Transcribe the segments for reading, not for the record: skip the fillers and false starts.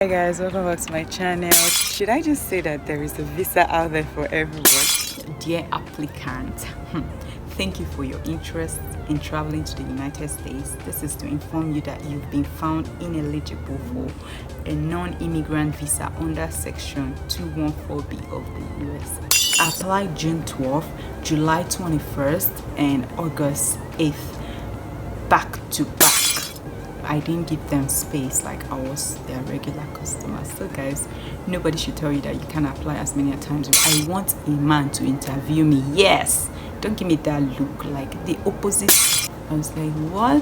Hi guys, welcome back to my channel. Should I just say that there is a visa out there for everyone? Dear applicant, thank you for your interest in traveling to the United States. This is to inform you that you've been found ineligible for a non-immigrant visa under section 214B of the US. Apply June 12th, July 21st, and August 8th, back to back. I didn't give them space like I was their regular customer. So guys, nobody should tell you that you can apply as many times. I want a man to interview me. Yes, don't give me that look like the opposite. I was like, what?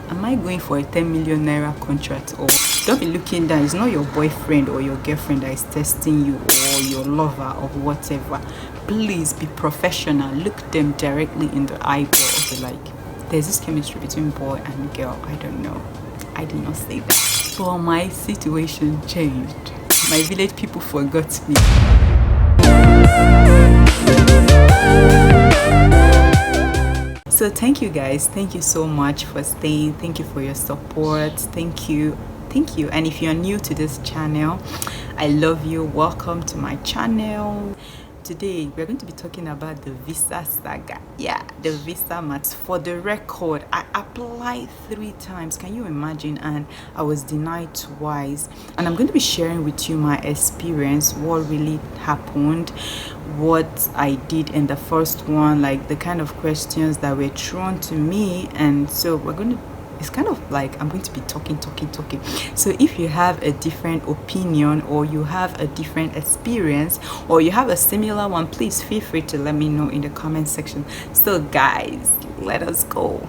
Am I going for a 10 million naira contract? Or don't be looking down. It's not your boyfriend or your girlfriend that is testing you, or your lover or whatever. Please be professional. Look them directly in the eyeball. Like, there's this chemistry between boy and girl. I don't know. I did not say that. But my situation changed. My village people forgot me. So thank you guys. Thank you so much for staying. Thank you for your support. Thank you. And if you're new to this channel, I love you. Welcome to my channel. Today we're going to be talking about the visa saga. Yeah, the visa maths. For the record, I applied 3 times. Can you imagine? And I was denied twice. And I'm going to be sharing with you my experience, what really happened, what I did in the first one, like the kind of questions that were thrown to me. And so we're going to, it's kind of like I'm going to be talking. So if you have a different opinion, or you have a different experience, or you have a similar one, please feel free to let me know in the comment section. So guys, let us go.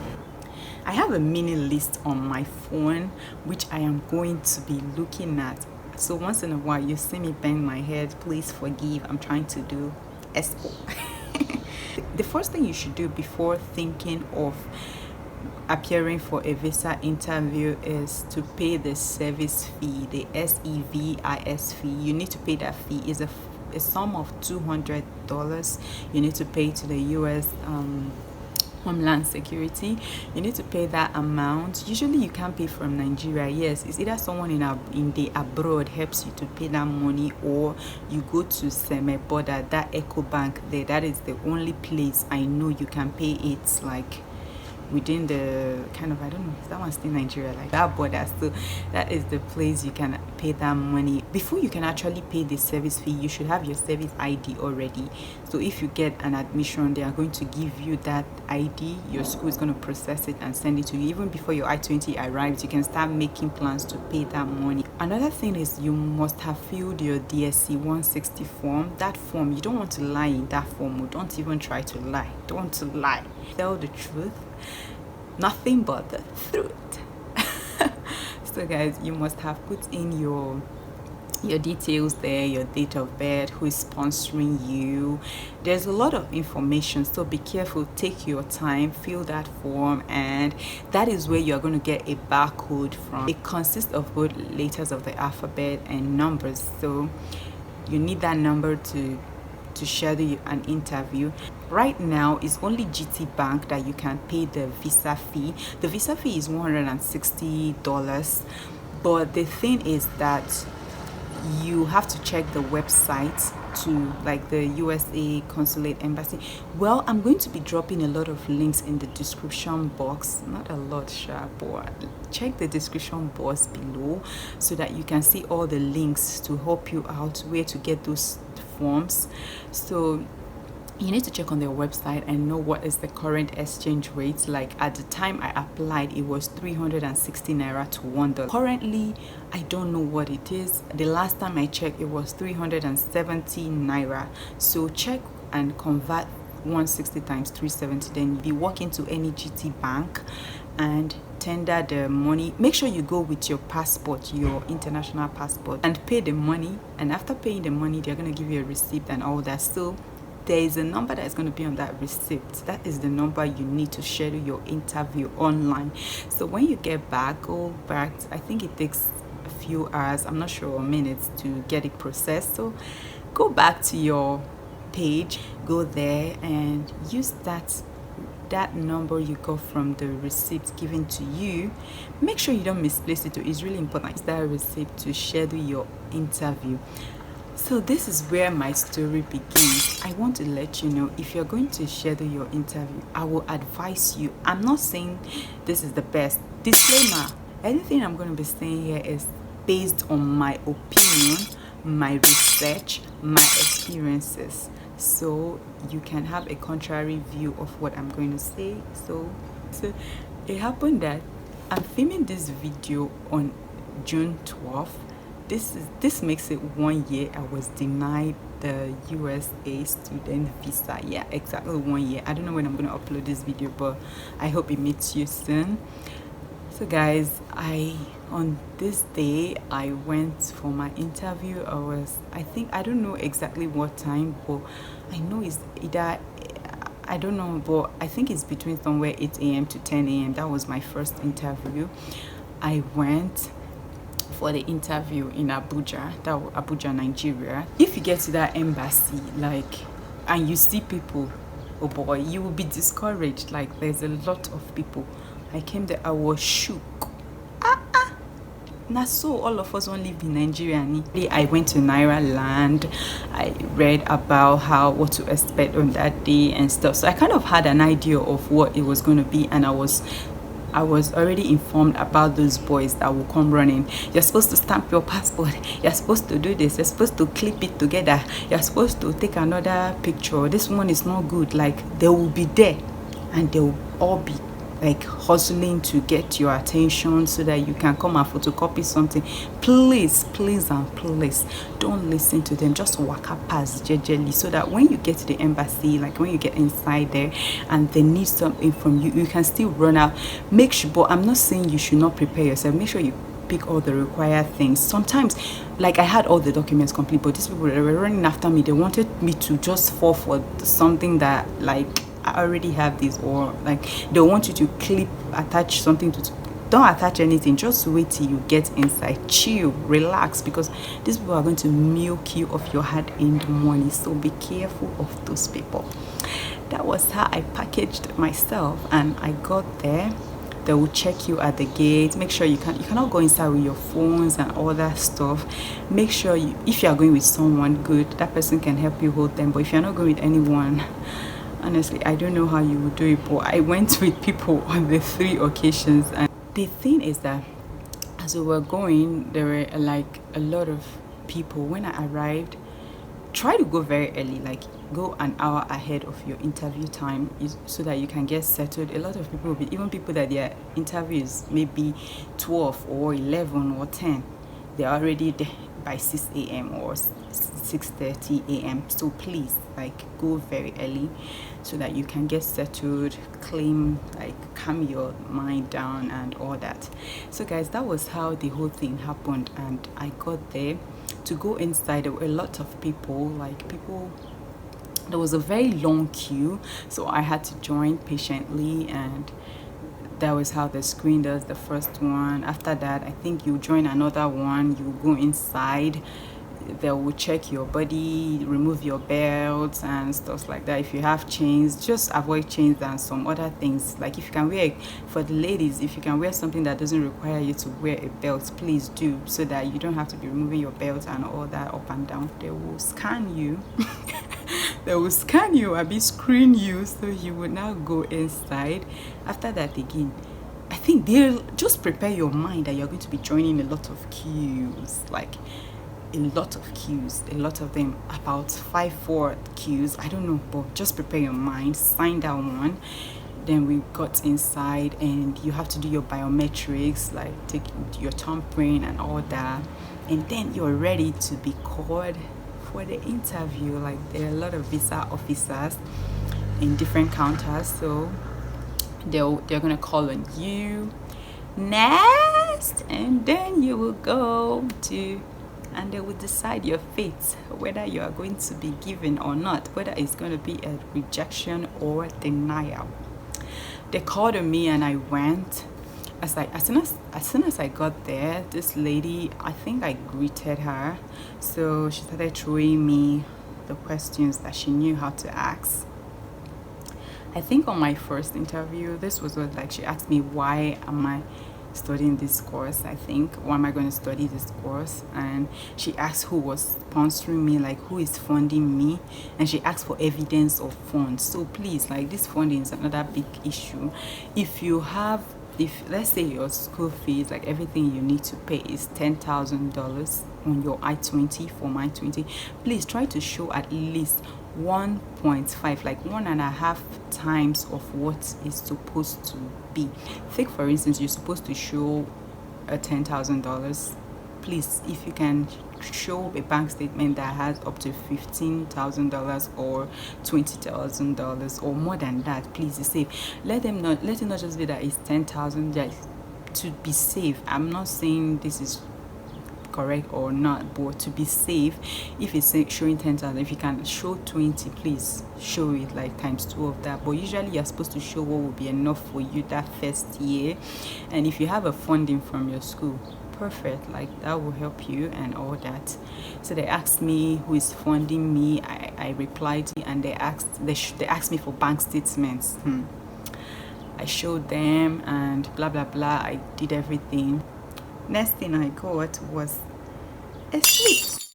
I have a mini list on my phone which I am going to be looking at. So once in a while you see me bang my head, please forgive. I'm trying to do expo. The first thing you should do before thinking of appearing for a visa interview is to pay the SEVIS fee, the SEVIS fee. You need to pay that fee. Is a sum of $200 you need to pay to the US Homeland Security. You need to pay that amount. Usually you can't pay from Nigeria. Yes, it's either someone in the abroad helps you to pay that money, or you go to border, that Akoh bank there. That is the only place I know you can pay it, like within the kind of, I don't know if that one's still Nigeria, like that border. So that is the place you can pay that money. Before you can actually pay the service fee, you should have your service ID already. So if you get an admission, they are going to give you that ID. Your school is going to process it and send it to you. Even before your I-20 arrives, you can start making plans to pay that money. Another thing is you must have filled your DSC 160 form. That form, you don't want to lie in that form. Don't even try to lie. Don't lie. Tell the truth, nothing but the truth. So guys, you must have put in your details there, your date of birth, who is sponsoring you. There's a lot of information, so be careful. Take your time, fill that form, and that is where you're going to get a barcode from. It consists of both letters of the alphabet and numbers, so you need that number to schedule an interview. Right now it's only GT Bank that you can pay the visa fee. The visa fee is $160, but the thing is that you have to check the website to, like, the USA consulate embassy. Well, I'm going to be dropping a lot of links in the description box. Not a lot, sure, but check the description box below so that you can see all the links to help you out where to get those forms. So you need to check on their website and know what is the current exchange rate. Like at the time I applied, it was 360 naira to $1. Currently I don't know what it is. The last time I checked, it was 370 naira. So check and convert 160 times 370. Then you walk into any GT bank and tender the money. Make sure you go with your passport, your international passport, and pay the money. And after paying the money, they're going to give you a receipt and all that. So there is a number that is going to be on that receipt. That is the number you need to schedule your interview online. So when you get back, go back. I think it takes a few hours, I'm not sure, minutes to get it processed. So go back to your page, go there and use that that number you got from the receipt given to you, make sure you don't misplace it. It's really important. Use that receipt to schedule your interview. So this is where my story begins. I want to let you know, if you're going to schedule your interview, I will advise you. I'm not saying this is the best. Disclaimer, anything I'm going to be saying here is based on my opinion, my research, my experiences. So you can have a contrary view of what I'm going to say. So it happened that I'm filming this video on June 12th. This makes it 1 year I was denied the USA student visa. Yeah, exactly 1 year. I don't know when I'm going to upload this video, but I hope it meets you soon. So guys, on this day I went for my interview. I don't know exactly what time, but I know it's either, I don't know, but I think it's between somewhere 8 a.m. to 10 a.m. That was my first interview. I went for the interview in Abuja, Nigeria. If you get to that embassy, and you see people, oh boy, you will be discouraged. There's a lot of people. I came there, I was shook. Now, so all of us won't live in Nigeria. I went to Naira land. I read about what to expect on that day and stuff. So I kind of had an idea of what it was going to be, and I was already informed about those boys that will come running. You're supposed to stamp your passport. You're supposed to do this. You're supposed to clip it together. You're supposed to take another picture. This one is not good. They will be there, and they will all be hustling to get your attention so that you can come and photocopy something. Please and please don't listen to them. Just walk up past jejely, so that when you get to the embassy, when you get inside there and they need something from you, you can still run out. Make sure, but I'm not saying you should not prepare yourself. Make sure you pick all the required things. Sometimes, I had all the documents complete, but these people were running after me. They wanted me to just fall for something that I already have this, or they want you to attach something to. Don't attach anything. Just wait till you get inside. Chill, relax, because these people are going to milk you of your hard-earned money. So be careful of those people. That was how I packaged myself, and I got there. They will check you at the gate. Make sure you cannot go inside with your phones and all that stuff. Make sure if you are going with someone good, that person can help you hold them. But if you're not going with anyone, honestly, I don't know how you would do it, but I went with people on the 3 occasions. And the thing is that as we were going, there were a lot of people. When I arrived, try to go very early, go an hour ahead of your interview time, so that you can get settled. A lot of people will be, even people that their interview is maybe 12 or 11 or 10, they're already there by 6 a.m. or 6:30 a.m. So please go very early, so that you can get settled, calm your mind down and all that. So guys, that was how the whole thing happened. And I got there. To go inside, there were a lot of people. There was a very long queue, so I had to join patiently, and that was how the screen does the first one. After that, I think you join another one. You go inside, they will check your body, remove your belts and stuff like that. If you have chains, just avoid chains and some other things. If you can wear, for the ladies, if you can wear something that doesn't require you to wear a belt, please do, so that you don't have to be removing your belt and all that up and down. They will scan you. They will scan you and screen you, so you will now go inside. After that, again, I think they'll just prepare your mind that you're going to be joining a lot of queues, a lot of them, about 5-4 queues. I don't know, but just prepare your mind. Sign that one. Then we got inside, and you have to do your biometrics, take your thumbprint and all that, and then you're ready to be called for the interview. There are a lot of visa officers in different counters, so they're gonna call on you next, and then you will go to, and they will decide your fate, whether you are going to be given or not, whether it's going to be a rejection or denial. They called on me, and I went. As soon as I got there, this lady, I think I greeted her, so she started throwing me the questions that she knew how to ask. I think on my first interview, this was what, like, she asked me, why am I studying this course? I think, why am I going to study this course? And she asked who was sponsoring me, like who is funding me, and she asked for evidence of funds. So please, like, this funding is another big issue. If you have, if let's say your school fees, like everything you need to pay is $10,000 on your I-20 for my 20, please try to show at least 1.5, like 1.5 times of what is supposed to be. Take for instance, you're supposed to show a $10,000. Please, if you can show a bank statement that has up to $15,000 or $20,000 or more than that, please, it's safe. Let it not just be that it's 10,000, just to be safe. I'm not saying this is correct or not, but to be safe, if it's showing 10,000, if you can show 20, please show it, like times 2 of that. But usually you're supposed to show what will be enough for you that first year. And if you have a funding from your school, perfect, like that will help you and all that. So they asked me who is funding me. I replied, and they asked me for bank statements. I showed them and blah blah blah. I did everything. Next thing I got was a slip.